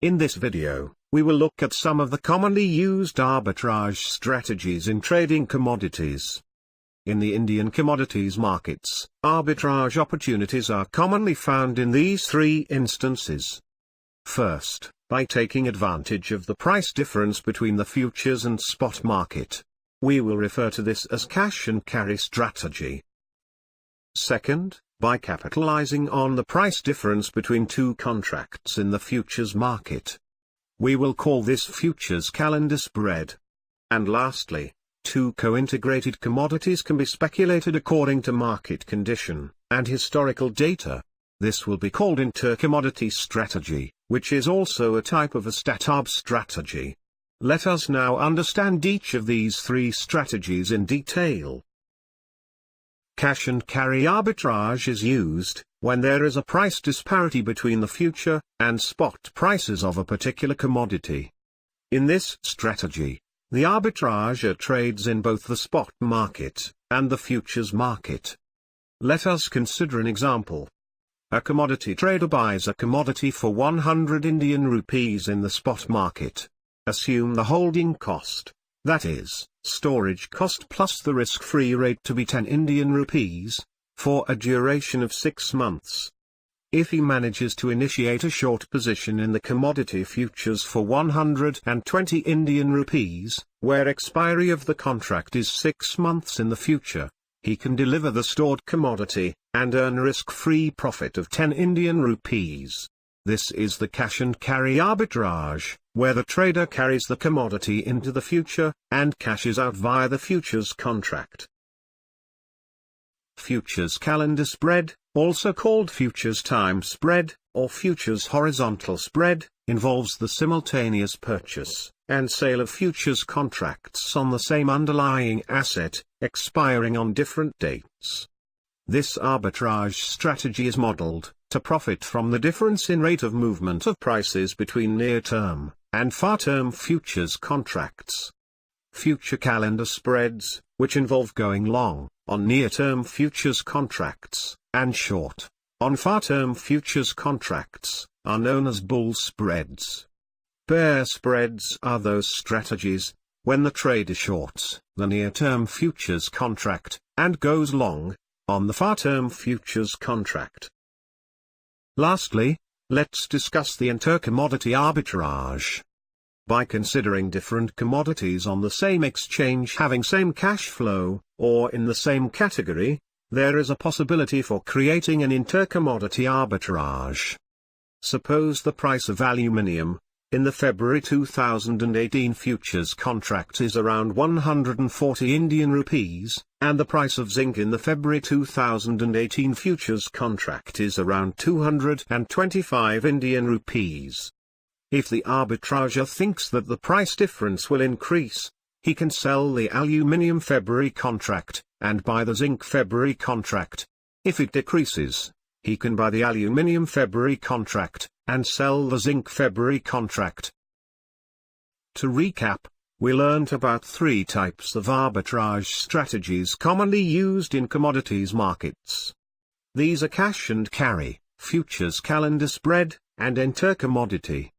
In this video, we will look at some of the commonly used arbitrage strategies in trading commodities. In the Indian commodities markets, arbitrage opportunities are commonly found in these three instances. First, by taking advantage of the price difference between the futures and spot market. We will refer to this as cash and carry strategy. Second, by capitalizing on the price difference between two contracts in the futures market. We will call this futures calendar spread. And lastly, two co-integrated commodities can be speculated according to market condition and historical data. This will be called intercommodity strategy, which is also a type of a stat arb strategy. Let us now understand each of these three strategies in detail. Cash and carry arbitrage is used when there is a price disparity between the future and spot prices of a particular commodity. In this strategy, the arbitrager trades in both the spot market and the futures market. Let us consider an example. A commodity trader buys a commodity for 100 Indian rupees in the spot market. Assume the holding cost, that is, storage cost plus the risk-free rate to be 10 Indian rupees, for a duration of 6 months. If he manages to initiate a short position in the commodity futures for 120 Indian rupees, where expiry of the contract is 6 months in the future, he can deliver the stored commodity, and earn risk-free profit of 10 Indian rupees. This is the cash and carry arbitrage, where the trader carries the commodity into the future, and cashes out via the futures contract. Futures calendar spread, also called futures time spread, or futures horizontal spread, involves the simultaneous purchase and sale of futures contracts on the same underlying asset, expiring on different dates. This arbitrage strategy is modeled to profit from the difference in rate of movement of prices between near-term and far-term futures contracts. Future calendar spreads, which involve going long on near-term futures contracts and short on far-term futures contracts, are known as bull spreads. Bear spreads are those strategies when the trader shorts the near-term futures contract and goes long on the far-term futures contract. Lastly, let's discuss the intercommodity arbitrage. By considering different commodities on the same exchange having same cash flow, or in the same category, there is a possibility for creating an intercommodity arbitrage. Suppose the price of aluminium in the February 2018 futures contract is around 140 Indian rupees, and the price of zinc in the February 2018 futures contract is around 225 Indian rupees. If the arbitrager thinks that the price difference will increase, he can sell the aluminium February contract, and buy the zinc February contract. If it decreases, he can buy the aluminium February contract, and sell the zinc February contract. To recap, we learnt about three types of arbitrage strategies commonly used in commodities markets. These are cash and carry, futures calendar spread, and intercommodity.